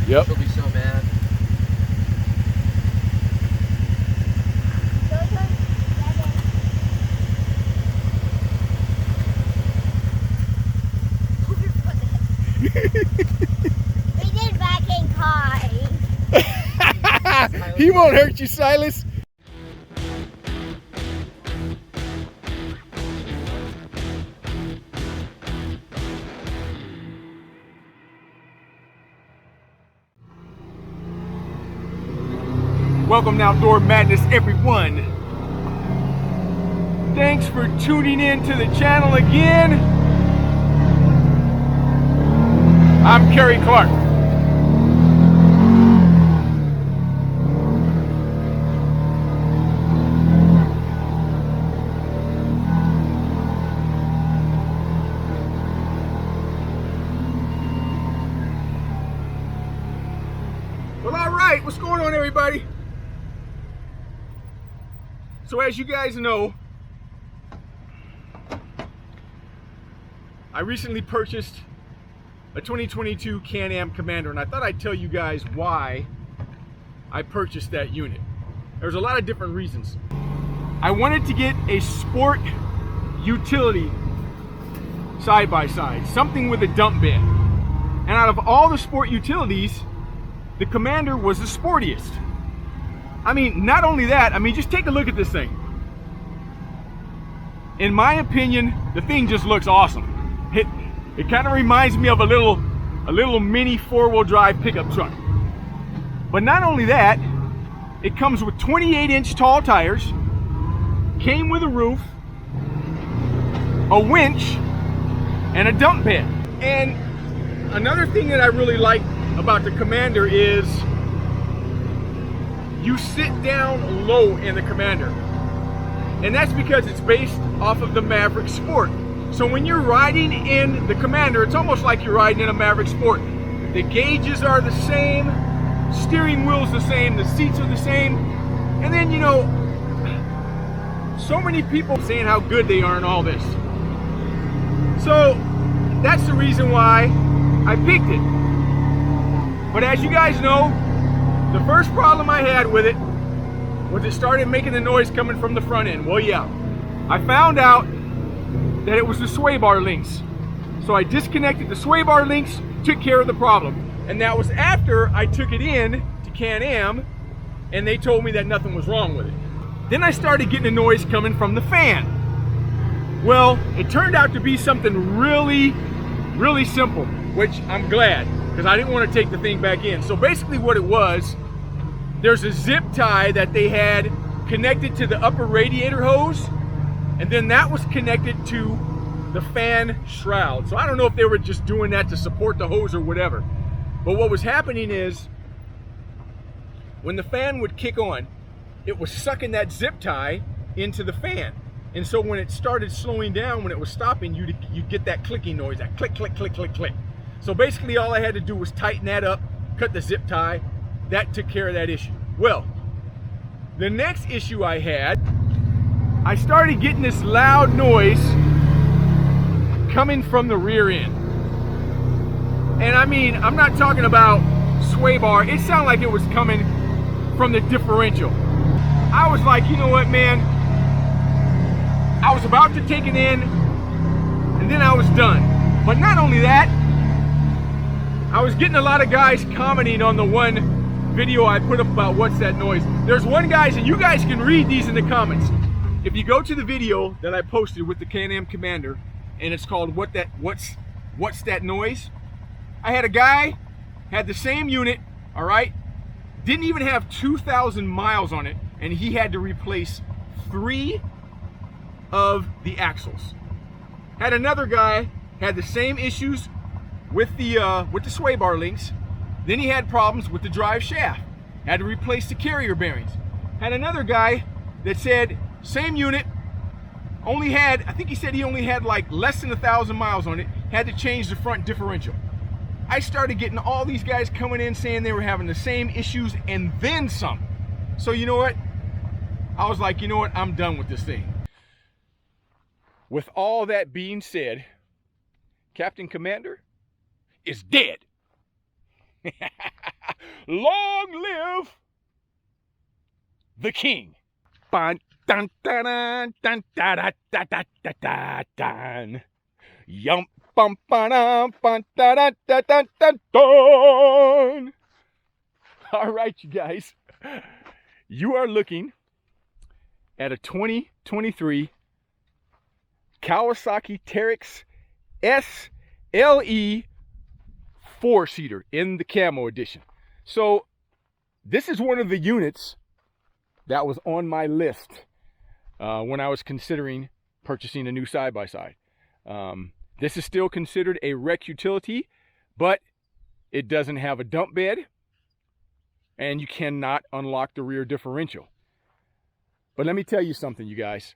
Yep. She'll be so mad. We did backing cars. He won't hurt you, Silas. Welcome to Outdoor Madness, everyone. Thanks for tuning in to the channel again. I'm Kerry Clark. Well, all right, what's going on, everybody? So as you guys know, I recently purchased a 2022 Can-Am Commander, and I thought I'd tell you guys why I purchased that unit. There's a lot of different reasons. I wanted to get a sport utility side-by-side, something with a dump bed. And out of all the sport utilities, the Commander was the sportiest. I mean, not only that, I mean, just take a look at this thing. In my opinion, the thing just looks awesome. It kind of reminds me of a little mini four-wheel drive pickup truck. But not only that, it comes with 28-inch tall tires, came with a roof, a winch, and a dump bed. And another thing that I really like about the Commander is you sit down low in the Commander. And that's because it's based off of the Maverick Sport. So when you're riding in the Commander, it's almost like you're riding in a Maverick Sport. The gauges are the same, steering wheel's the same, the seats are the same. And then, you know, so many people saying how good they are in all this. So that's the reason why I picked it. But as you guys know, the first problem I had with it was it started making the noise coming from the front end. Well, yeah, I found out that it was the sway bar links. So I disconnected the sway bar links, took care of the problem. And that was after I took it in to Can-Am and they told me that nothing was wrong with it. Then I started getting a noise coming from the fan. Well, it turned out to be something really, really simple, which I'm glad, because I didn't want to take the thing back in. So basically what it was, there's a zip tie that they had connected to the upper radiator hose, and then that was connected to the fan shroud. So I don't know if they were just doing that to support the hose or whatever. But what was happening is, when the fan would kick on, it was sucking that zip tie into the fan. And so when it started slowing down, when it was stopping, you'd get that clicking noise, that click, click, click, click, click. So basically all I had to do was tighten that up, cut the zip tie. That took care of that issue. Well, the next issue I had, I started getting this loud noise coming from the rear end. And I mean, I'm not talking about sway bar. It sounded like it was coming from the differential. I was like, you know what, man? I was about to take it in, and then I was done. But not only that, I was getting a lot of guys commenting on the one video I put up about what's that noise. There's one guys, and you guys can read these in the comments. If you go to the video that I posted with the Can-Am Commander, and it's called What's That Noise? I had a guy, had the same unit, all right? Didn't even have 2,000 miles on it, and he had to replace 3 of the axles. Had another guy, had the same issues with the sway bar links. Then he had problems with the drive shaft. Had to replace the carrier bearings. Had another guy that said, same unit, only had, I think he said he only had like less than 1,000 miles on it, had to change the front differential. I started getting all these guys coming in saying they were having the same issues and then some. So you know what? I was like, you know what? I'm done with this thing. With all that being said, Captain Commander is dead. Long live the king. Dun, dun, dun, dun, dun, dun, dun, dun, dun, dun, dun. Yum, bum, ba, dum, dun, dun, dun, dun, dun, dun, dun. All right, you guys. You are looking at a 2023 Kawasaki Teryx SLE 4-seater in the camo edition. So this is one of the units that was on my list when I was considering purchasing a new side-by-side. This is still considered a rec utility, but it doesn't have a dump bed, and you cannot unlock the rear differential. But let me tell you something, you guys.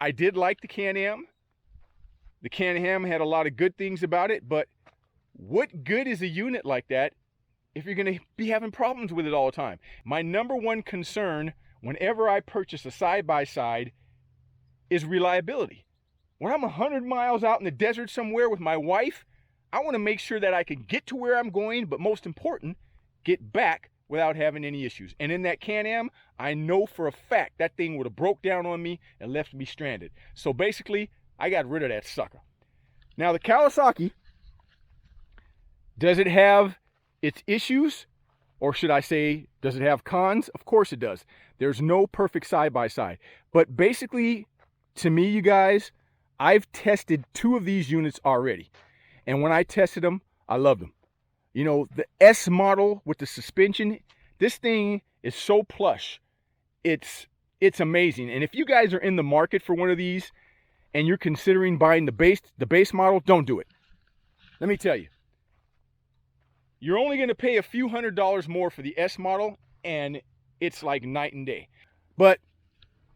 I did like the Can-Am. The Can-Am had a lot of good things about it, but what good is a unit like that if you're going to be having problems with it all the time? My number one concern whenever I purchase a side-by-side is reliability. When I'm 100 miles out in the desert somewhere with my wife, I want to make sure that I can get to where I'm going, but most important, get back without having any issues. And in that Can-Am, I know for a fact that thing would have broke down on me and left me stranded. So basically, I got rid of that sucker. Now the Kawasaki, does it have its issues? Or should I say, does it have cons? Of course it does. There's no perfect side-by-side. But basically, to me, you guys, I've tested 2 of these units already. And when I tested them, I loved them. You know, the S model with the suspension, this thing is so plush. It's amazing. And if you guys are in the market for one of these and you're considering buying the base model, don't do it. Let me tell you. You're only going to pay a few $100s more for the S model, and it's like night and day. But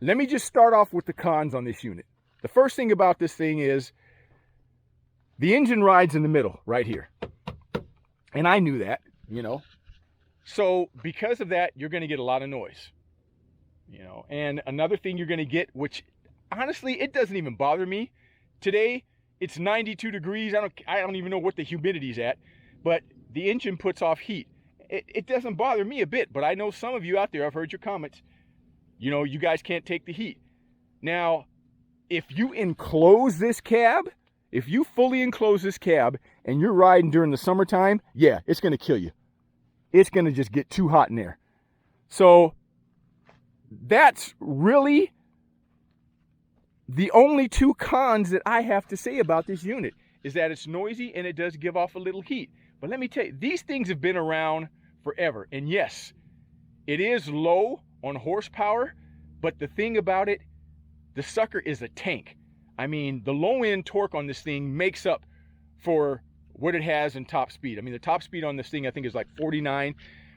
let me just start off with the cons on this unit. The first thing about this thing is the engine rides in the middle right here. And I knew that, you know. So because of that, you're going to get a lot of noise. You know, and another thing you're going to get, which honestly, it doesn't even bother me. Today, it's 92 degrees. I don't even know what the humidity's at, but the engine puts off heat. It doesn't bother me a bit, but I know some of you out there, I've heard your comments, you know, you guys can't take the heat. Now, if you enclose this cab, if you fully enclose this cab and you're riding during the summertime, yeah, it's going to kill you. It's going to just get too hot in there. So that's really the only 2 cons that I have to say about this unit, is that it's noisy and it does give off a little heat. But let me tell you, these things have been around forever. And yes, it is low on horsepower, but the thing about it, the sucker is a tank. I mean, the low end torque on this thing makes up for what it has in top speed. I mean, the top speed on this thing, I think, is like 49,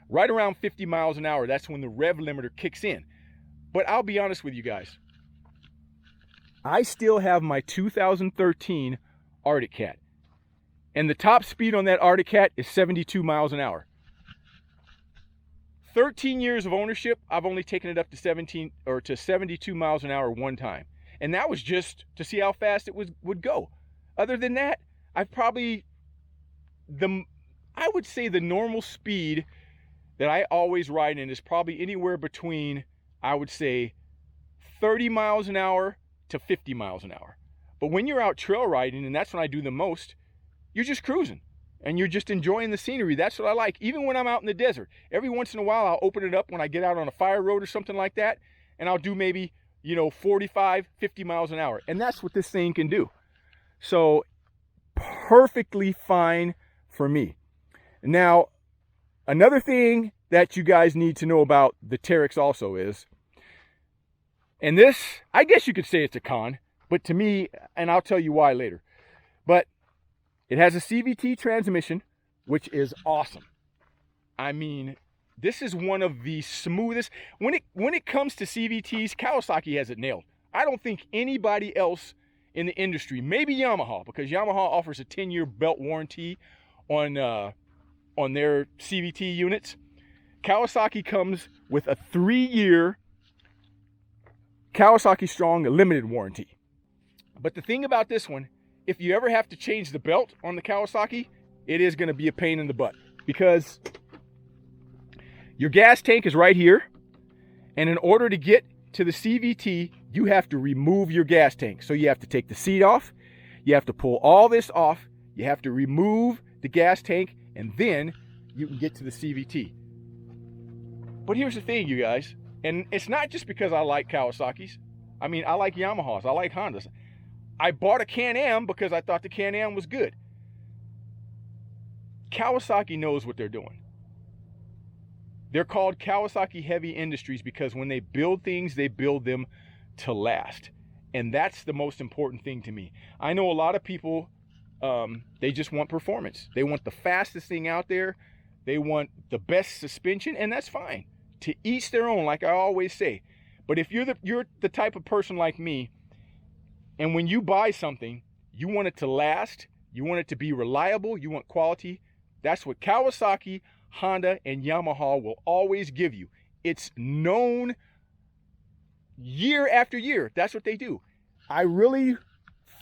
right around 50 miles an hour. That's when the rev limiter kicks in. But I'll be honest with you guys. I still have my 2013 Arctic Cat. And the top speed on that Arctic Cat is 72 miles an hour. 13 years of ownership, I've only taken it up to 72 miles an hour one time. And that was just to see how fast it would go. Other than that, I've probably, I would say the normal speed that I always ride in is probably anywhere between, I would say, 30 miles an hour to 50 miles an hour. But when you're out trail riding, and that's when I do the most, you're just cruising and you're just enjoying the scenery. That's what I like. Even when I'm out in the desert, every once in a while, I'll open it up when I get out on a fire road or something like that, and I'll do maybe, 45, 50 miles an hour. And that's what this thing can do. So perfectly fine for me. Now, another thing that you guys need to know about the Teryx also is, and this, I guess you could say it's a con, but to me, and I'll tell you why later, but it has a CVT transmission, which is awesome. I mean, this is one of the smoothest. When it comes to CVTs, Kawasaki has it nailed. I don't think anybody else in the industry, maybe Yamaha, because Yamaha offers a 10-year belt warranty on their CVT units. Kawasaki comes with a 3-year Kawasaki Strong limited warranty. But the thing about this one, if you ever have to change the belt on the Kawasaki, it is going to be a pain in the butt, because your gas tank is right here. And in order to get to the CVT, you have to remove your gas tank. So you have to take the seat off. You have to pull all this off. You have to remove the gas tank, and then you can get to the CVT. But here's the thing, you guys, and it's not just because I like Kawasaki's. I mean, I like Yamahas, I like Hondas. I bought a Can-Am because I thought the Can-Am was good. Kawasaki knows what they're doing. They're called Kawasaki Heavy Industries because when they build things, they build them to last. And that's the most important thing to me. I know a lot of people, they just want performance. They want the fastest thing out there. They want the best suspension, and that's fine. To each their own, like I always say. But if you're the type of person like me, and when you buy something, you want it to last, you want it to be reliable, you want quality, that's what Kawasaki, Honda, and Yamaha will always give you. It's known year after year. That's what they do. I really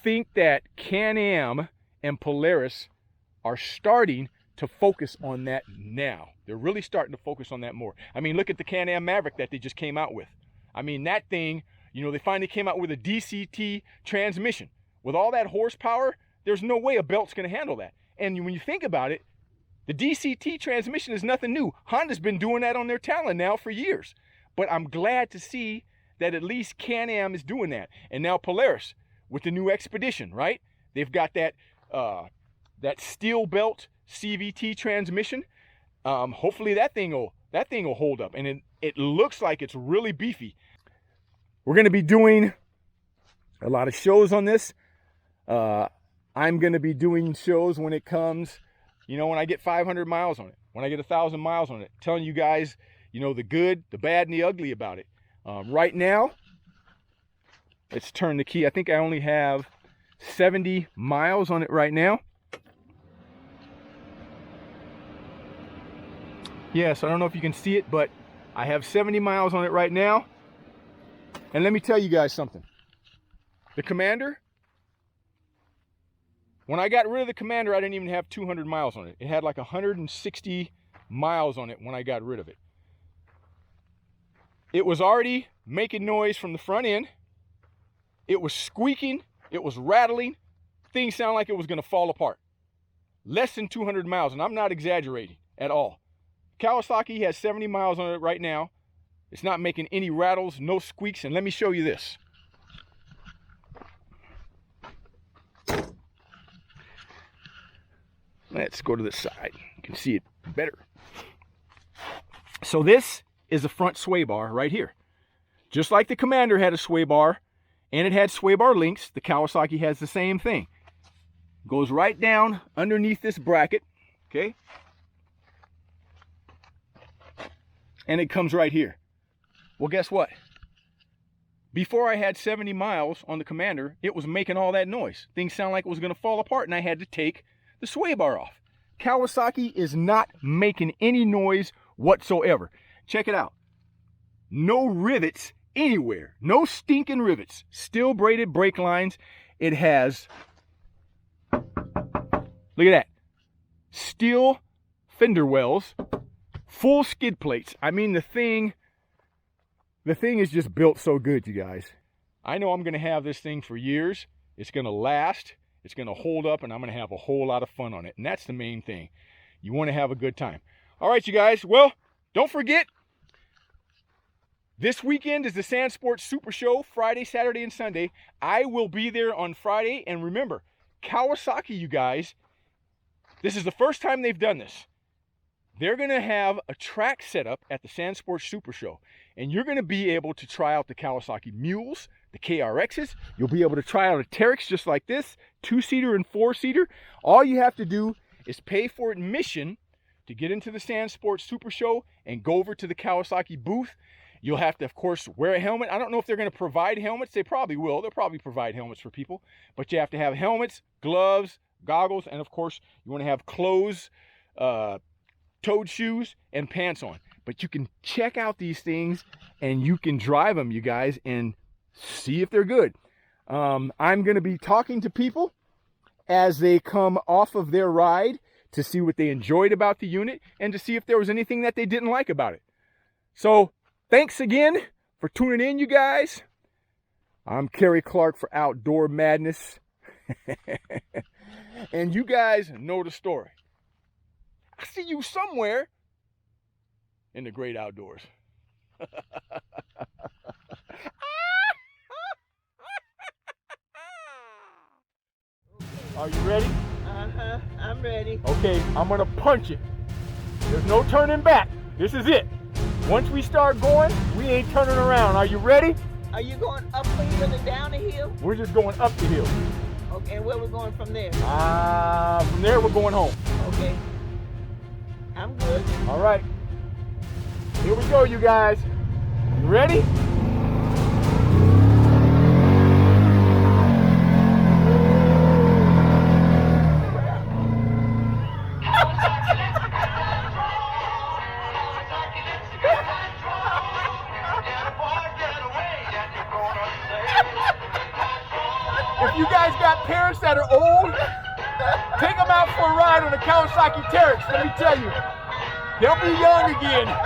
think that Can-Am and Polaris are starting to focus on that now. They're really starting to focus on that more. I mean, look at the Can-Am Maverick that they just came out with. I mean, that thing, you know, they finally came out with a DCT transmission. With all that horsepower, there's no way a belt's going to handle that. And when you think about it, the DCT transmission is nothing new. Honda's been doing that on their Talon now for years. But I'm glad to see that at least Can-Am is doing that. And now Polaris with the new Expedition, right? They've got that steel belt CVT transmission. Hopefully that thing will hold up. And it looks like it's really beefy. We're going to be doing a lot of shows on this. I'm going to be doing shows when it comes, you know, when I get 500 miles on it, when I get 1,000 miles on it, telling you guys, you know, the good, the bad, and the ugly about it. Right now, let's turn the key. I think I only have 70 miles on it right now. Yes, I don't know if you can see it, but I have 70 miles on it right now. And let me tell you guys something. The Commander, when I got rid of the Commander, I didn't even have 200 miles on it. It had like 160 miles on it when I got rid of it. It was already making noise from the front end. It was squeaking. It was rattling. Things sound like it was going to fall apart. Less than 200 miles, and I'm not exaggerating at all. Kawasaki has 70 miles on it right now. It's not making any rattles, no squeaks, and let me show you this. Let's go to the side. You can see it better. So this is a front sway bar right here. Just like the Commander had a sway bar, and it had sway bar links, the Kawasaki has the same thing. Goes right down underneath this bracket, okay? And it comes right here. Well, guess what? Before I had 70 miles on the Commander, it was making all that noise. Things sound like it was going to fall apart, and I had to take the sway bar off. Kawasaki is not making any noise whatsoever. Check it out. No rivets anywhere. No stinking rivets. Steel braided brake lines. It has, look at that, steel fender wells, full skid plates. I mean, the thing is just built so good, you guys. I know I'm going to have this thing for years. It's going to last. It's going to hold up, and I'm going to have a whole lot of fun on it. And that's the main thing. You want to have a good time. All right, you guys. Well, don't forget, this weekend is the Sand Sports Super Show, Friday, Saturday, and Sunday. I will be there on Friday. And remember, Kawasaki, you guys, this is the first time they've done this. They're going to have a track set up at the Sand Sports Super Show. And you're going to be able to try out the Kawasaki Mules, the KRXs. You'll be able to try out a Teryx just like this, 2-seater and 4-seater. All you have to do is pay for admission to get into the Sand Sports Super Show and go over to the Kawasaki booth. You'll have to, of course, wear a helmet. I don't know if they're going to provide helmets. They probably will. They'll probably provide helmets for people. But you have to have helmets, gloves, goggles, and, of course, you want to have clothes, toed shoes, and pants on. But you can check out these things, and you can drive them, you guys, and see if they're good. I'm going to be talking to people as they come off of their ride to see what they enjoyed about the unit and to see if there was anything that they didn't like about it. So thanks again for tuning in, you guys. I'm Kerry Clark for Outdoor Madness. And you guys know the story. I see you somewhere in the great outdoors. Are you ready? Uh-huh, I'm ready. Okay, I'm gonna punch it. There's no turning back. This is it. Once we start going, we ain't turning around. Are you ready? Are you going up a hill and down a hill? We're just going up the hill. Okay, and where we're going from there? From there, we're going home. Okay. I'm good. All right. Here we go, you guys. You ready? If you guys got parents that are old, take them out for a ride on the Kawasaki Teryx. Let me tell you, they'll be young again.